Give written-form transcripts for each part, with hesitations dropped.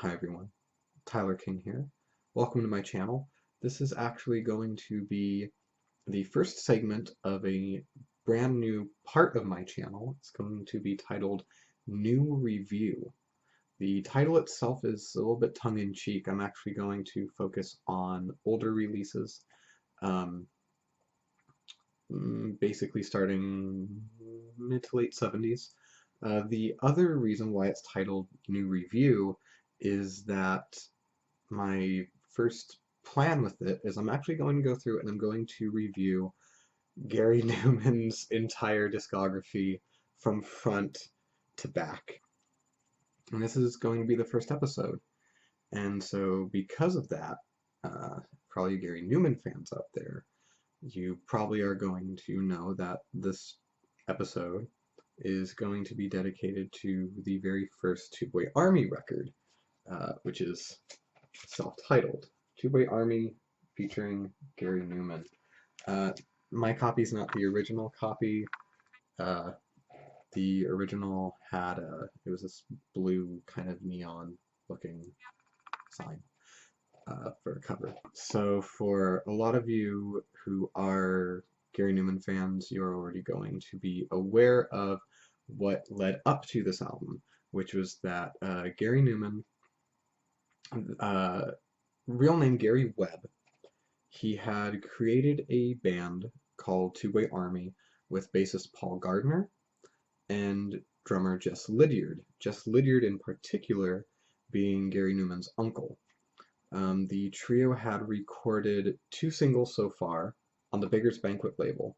Hi everyone, Tyler King here. Welcome to my channel. This is actually going to be the first segment of a brand new part of my channel. It's going to be titled NuReview. The title itself is a little bit tongue-in-cheek. I'm actually going to focus on older releases, um, basically starting mid to late 70s. The other reason why it's titled NuReview is that my first plan with it is I'm actually going to go through and I'm going to review Gary Numan's entire discography from front to back. And this is going to be the first episode. And so because of that, for all you Gary Numan fans out there, you probably are going to know that this episode is going to be dedicated to the very first Tubeway Army record, which is self-titled. Tubeway Army featuring Gary Numan. My copy's not the original copy. The original had it was this blue kind of neon looking sign for a cover. So for a lot of you who are Gary Numan fans, you're already going to be aware of what led up to this album, which was that Gary Numan, real name Gary Webb, he had created a band called Tubeway Army with bassist Paul Gardner and drummer Jess Lydiard. Jess Lydiard in particular being Gary Numan's uncle. The trio had recorded 2 singles so far on the Beggar's Banquet label,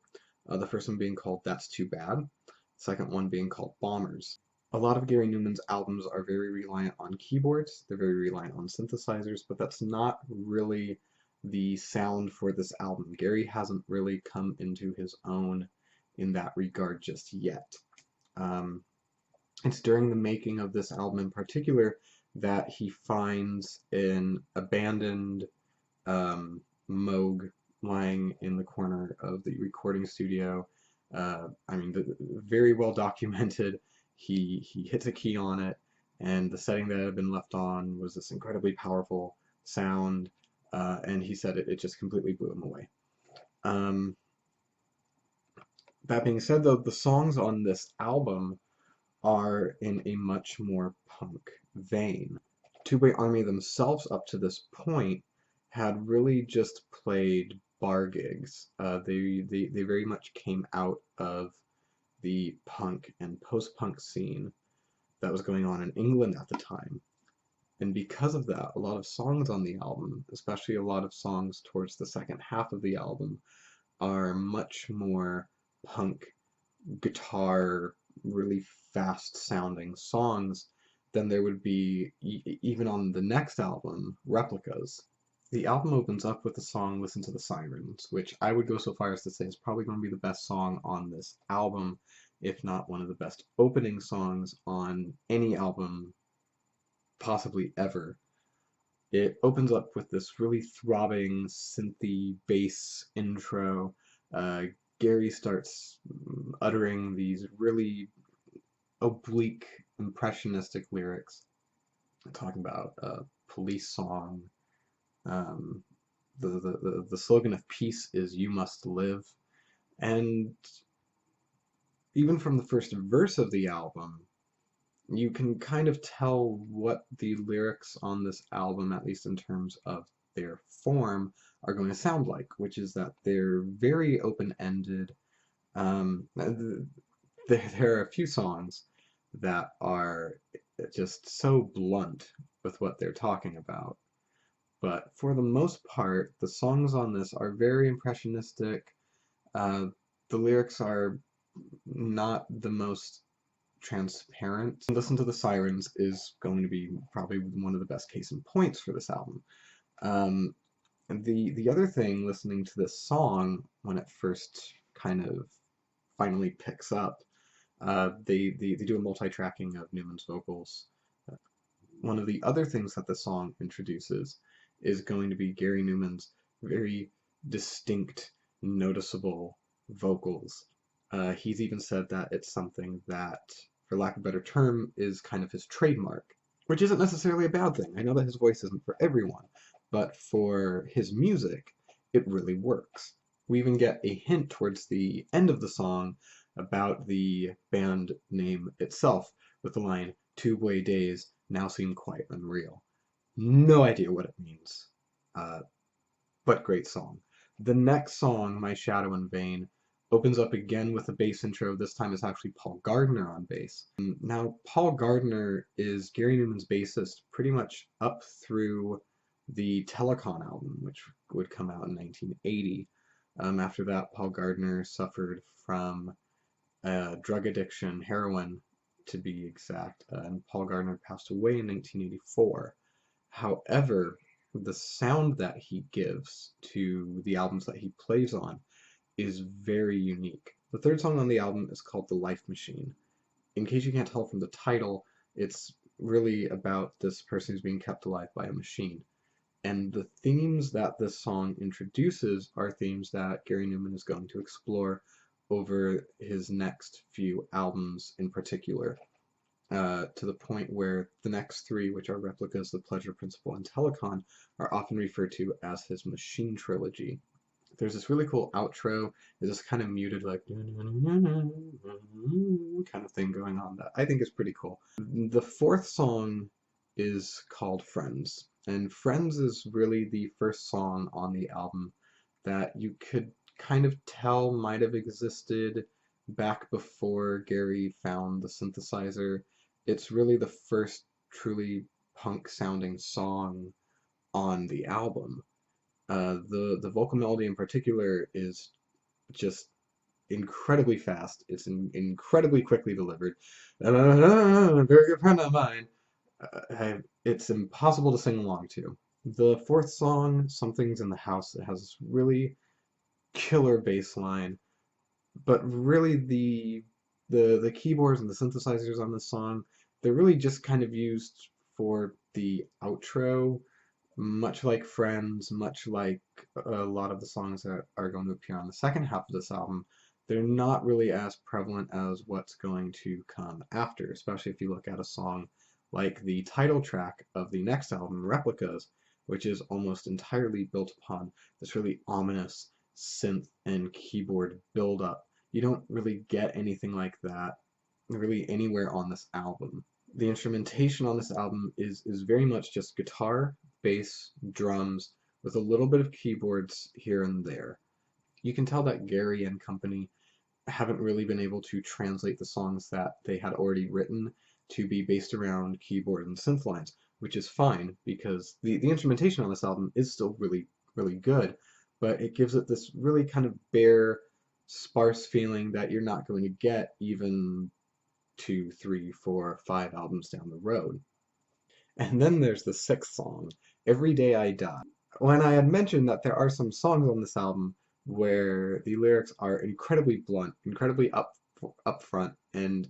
the first one being called That's Too Bad, the second one being called Bombers. A lot of Gary Numan's albums are very reliant on keyboards, they're very reliant on synthesizers, but that's not really the sound for this album. Gary hasn't really come into his own in that regard just yet. It's during the making of this album in particular that he finds an abandoned Moog lying in the corner of the recording studio. Very well documented. He hits a key on it, and the setting that had been left on was this incredibly powerful sound, and he said it just completely blew him away. That being said, though, the songs on this album are in a much more punk vein. Tubeway Army themselves, up to this point, had really just played bar gigs. They very much came out of the punk and post-punk scene that was going on in England at the time. And because of that, a lot of songs on the album, especially a lot of songs towards the second half of the album, are much more punk, guitar, really fast-sounding songs than there would be even on the next album, Replicas. The album opens up with the song Listen to the Sirens, which I would go so far as to say is probably going to be the best song on this album, if not one of the best opening songs on any album possibly ever. It opens up with this really throbbing, synthy bass intro. Gary starts uttering these really oblique, impressionistic lyrics, talking about a police song. The slogan of peace is "You must live," and even from the first verse of the album, you can kind of tell what the lyrics on this album, at least in terms of their form, are going to sound like, which is that they're very open-ended. There are a few songs that are just so blunt with what they're talking about. But for the most part, the songs on this are very impressionistic. The lyrics are not the most transparent. Listen to the Sirens is going to be probably one of the best case in points for this album. The other thing, listening to this song when it first kind of finally picks up, they do a multi-tracking of Numan's vocals. One of the other things that the song introduces is going to be Gary Numan's very distinct, noticeable vocals. He's even said that it's something that, for lack of a better term, is kind of his trademark. which isn't necessarily a bad thing. I know that his voice isn't for everyone, but for his music, it really works. We even get a hint towards the end of the song about the band name itself with the line, Tubeway days now seem quite unreal. No idea what it means, uh, but great song. The next song, My Shadow in Vain, opens up again with a bass intro. This time it's actually Paul Gardner on bass. Now, Paul Gardner is Gary Numan's bassist pretty much up through the Telecon album, which would come out in 1980. After that, Paul Gardner suffered from drug addiction, heroin to be exact, and Paul Gardner passed away in 1984. However, the sound that he gives to the albums that he plays on is very unique. The third song on the album is called The Life Machine. In case you can't tell from the title, it's really about this person who's being kept alive by a machine. And the themes that this song introduces are themes that Gary Numan is going to explore over his next few albums in particular, to the point where the next three, which are Replicas, The Pleasure Principle, and Telecon, are often referred to as his Machine Trilogy. There's this really cool outro, there's this kind of muted, like, kind of thing going on that I think is pretty cool. The fourth song is called Friends, and Friends is really the first song on the album that you could kind of tell might have existed back before Gary found the synthesizer. It's really the first truly punk sounding song on the album. The vocal melody in particular is just incredibly fast. It's incredibly quickly delivered. A very good friend of mine. It's impossible to sing along to. The fourth song, Something's in the House, it has this really killer bass line, but really the keyboards and the synthesizers on this song, they're really just kind of used for the outro, much like Friends, much like a lot of the songs that are going to appear on the second half of this album. They're not really as prevalent as what's going to come after, especially if you look at a song like the title track of the next album, Replicas, which is almost entirely built upon this really ominous synth and keyboard build-up. You don't really get anything like that really anywhere on this album. The instrumentation on this album is very much just guitar, bass, drums, with a little bit of keyboards here and there. You can tell that Gary and company haven't really been able to translate the songs that they had already written to be based around keyboard and synth lines, which is fine because the instrumentation on this album is still really, really good, but it gives it this really kind of bare, sparse feeling that you're not going to get even 2, 3, 4, 5 albums down the road. And then there's the sixth song, Every Day I Die. When I had mentioned that there are some songs on this album where the lyrics are incredibly blunt, incredibly upfront, and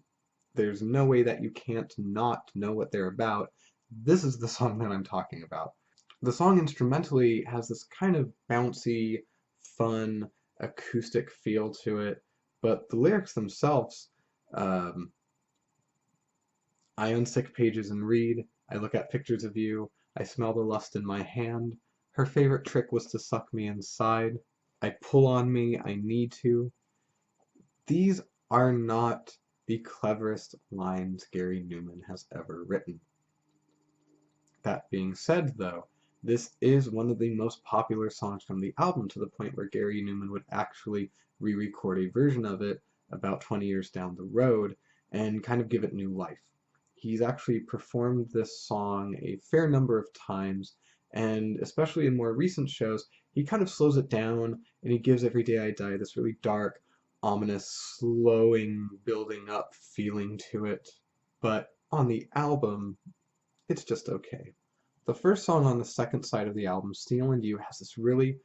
there's no way that you can't not know what they're about, this is the song that I'm talking about. The song instrumentally has this kind of bouncy, fun, acoustic feel to it, but the lyrics themselves, I unsick pages and read, I look at pictures of you, I smell the lust in my hand, her favorite trick was to suck me inside, I pull on me, I need to. These are not the cleverest lines Gary Numan has ever written. That being said, though, this is one of the most popular songs from the album, to the point where Gary Numan would actually re-record a version of it about 20 years down the road and kind of give it new life. He's actually performed this song a fair number of times, and especially in more recent shows, he kind of slows it down and he gives Every Day I Die this really dark, ominous, slowing, building up feeling to it. But on the album, it's just okay. The first song on the second side of the album, Steel and You, has this really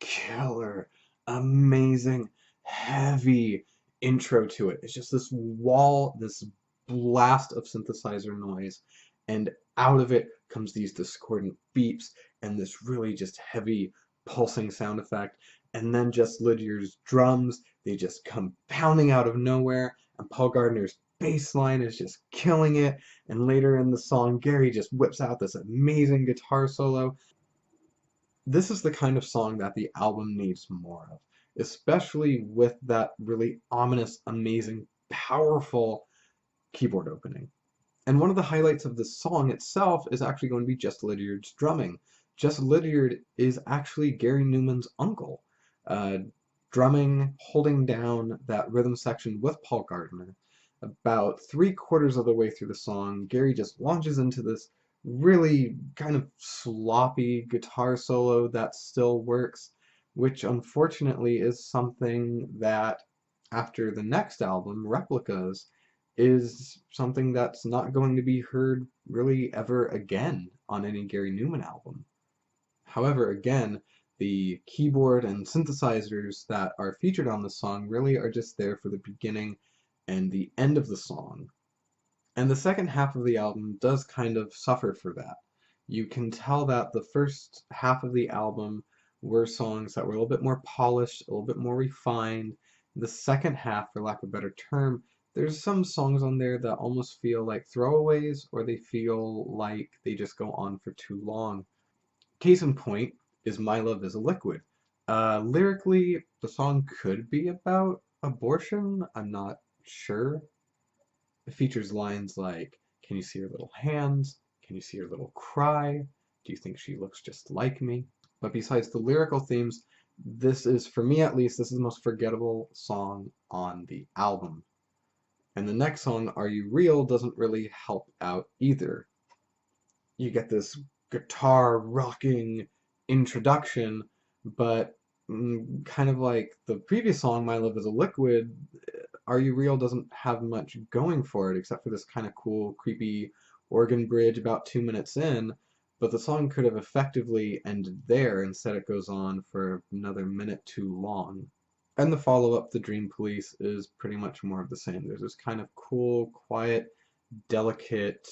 killer, amazing, heavy intro to it. It's just this wall, this blast of synthesizer noise, and out of it comes these discordant beeps and this really just heavy pulsing sound effect, and then just Lydia's drums, they just come pounding out of nowhere, and Paul Gardner's bass line is just killing it, and later in the song, Gary just whips out this amazing guitar solo. This is the kind of song that the album needs more of, especially with that really ominous, amazing, powerful keyboard opening. And one of the highlights of the song itself is actually going to be Jess Lydiard's drumming. Jess Lydiard is actually Gary Numan's uncle, uh, drumming, holding down that rhythm section with Paul Gardner. About 3/4 of the way through the song, Gary just launches into this really kind of sloppy guitar solo that still works, which unfortunately is something that after the next album, Replicas, is something that's not going to be heard really ever again on any Gary Numan album. However, again, the keyboard and synthesizers that are featured on the song really are just there for the beginning and the end of the song. And the second half of the album does kind of suffer for that. You can tell that the first half of the album were songs that were a little bit more polished, a little bit more refined. The second half, for lack of a better term, there's some songs on there that almost feel like throwaways, or they feel like they just go on for too long. Case in point is My Love is a Liquid. Lyrically, the song could be about abortion, I'm not sure. It features lines like, "Can you see her little hands? Can you see her little cry? Do you think she looks just like me?" But besides the lyrical themes, this is, for me at least, this is the most forgettable song on the album. And the next song, Are You Real, doesn't really help out either. You get this guitar rocking introduction, but kind of like the previous song, My Love is a Liquid, Are You Real doesn't have much going for it except for this kind of cool, creepy organ bridge about 2 minutes in, but the song could have effectively ended there. Instead it goes on for another minute too long. And the follow-up, The Dream Police, is pretty much more of the same. There's this kind of cool, quiet, delicate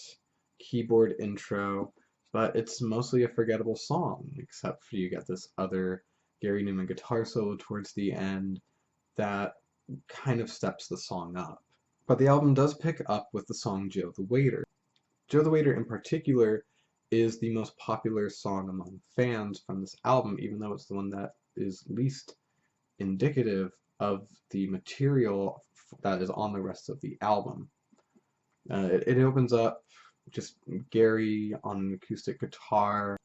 keyboard intro, but it's mostly a forgettable song, except for you get this other Gary Numan guitar solo towards the end that kind of steps the song up. But the album does pick up with the song Joe the Waiter. Joe the Waiter in particular is the most popular song among fans from this album, even though it's the one that is least indicative of the material that is on the rest of the album. It opens up just Gary on an acoustic guitar.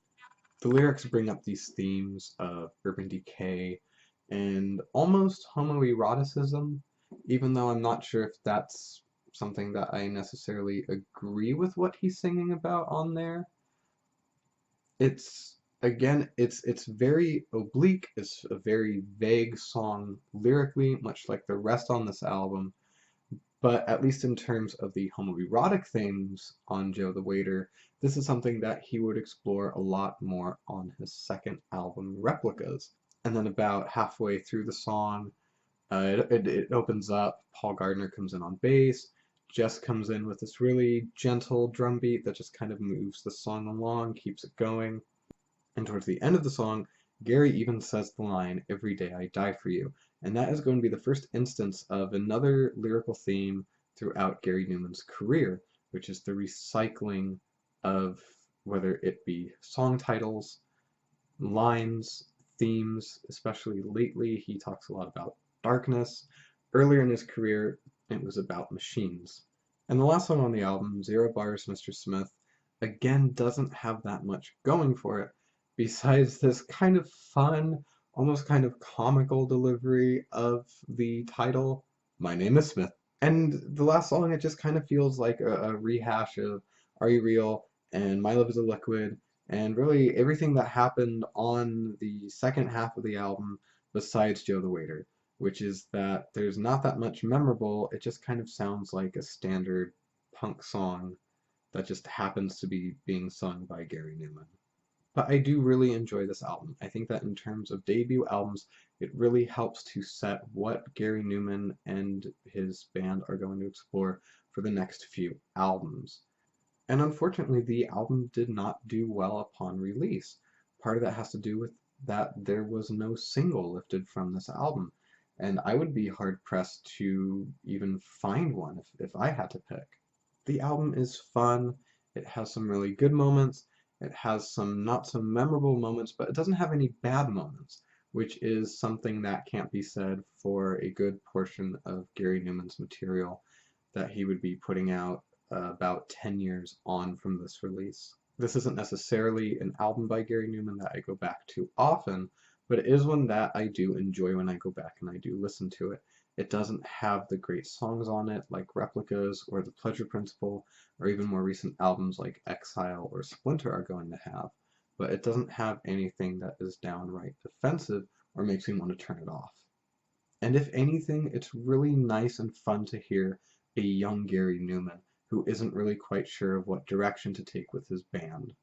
The lyrics bring up these themes of urban decay and almost homoeroticism, even though I'm not sure if that's something that I necessarily agree with what he's singing about on there. It's, again, it's very oblique, it's a very vague song lyrically, much like the rest on this album, but at least in terms of the homoerotic themes on Joe the Waiter, this is something that he would explore a lot more on his second album, Replicas. And then about halfway through the song, it opens up, Paul Gardner comes in on bass, Jess comes in with this really gentle drum beat that just kind of moves the song along, keeps it going. And towards the end of the song, Gary even says the line, "Every day I die for you." And that is going to be the first instance of another lyrical theme throughout Gary Numan's career, which is the recycling of, whether it be song titles, lines, themes. Especially lately, he talks a lot about darkness. Earlier in his career, it was about machines. And the last song on the album, Zero Bars, Mr. Smith, again doesn't have that much going for it, besides this kind of fun, almost kind of comical delivery of the title, My Name is Smith. And the last song, it just kind of feels like a rehash of Are You Real and My Love is a Liquid, and really everything that happened on the second half of the album besides Joe the Waiter, which is that there's not that much memorable, it just kind of sounds like a standard punk song that just happens to be being sung by Gary Numan. But I do really enjoy this album. I think that in terms of debut albums, it really helps to set what Gary Numan and his band are going to explore for the next few albums. And unfortunately, the album did not do well upon release. Part of that has to do with that there was no single lifted from this album. and I would be hard-pressed to even find one if I had to pick. The album is fun, it has some really good moments, it has some not so memorable moments, but it doesn't have any bad moments, which is something that can't be said for a good portion of Gary Numan's material that he would be putting out about 10 years on from this release. This isn't necessarily an album by Gary Numan that I go back to often, but it is one that I do enjoy when I go back and I do listen to it. It doesn't have the great songs on it like Replicas or The Pleasure Principle or even more recent albums like Exile or Splinter are going to have, but it doesn't have anything that is downright offensive or makes me want to turn it off. And if anything, it's really nice and fun to hear a young Gary Numan who isn't really quite sure of what direction to take with his band.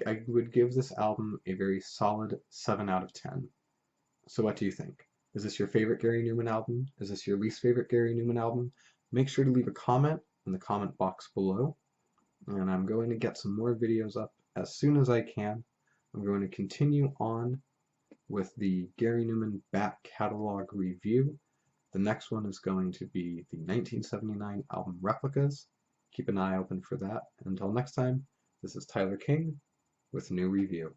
I would give this album a very solid 7 out of 10. So what do you think? Is this your favorite Gary Numan album? Is this your least favorite Gary Numan album? Make sure to leave a comment in the comment box below. And I'm going to get some more videos up as soon as I can. I'm going to continue on with the Gary Numan back catalog review. The next one is going to be the 1979 album Replicas. Keep an eye open for that. Until next time, this is Tyler King with NuReview.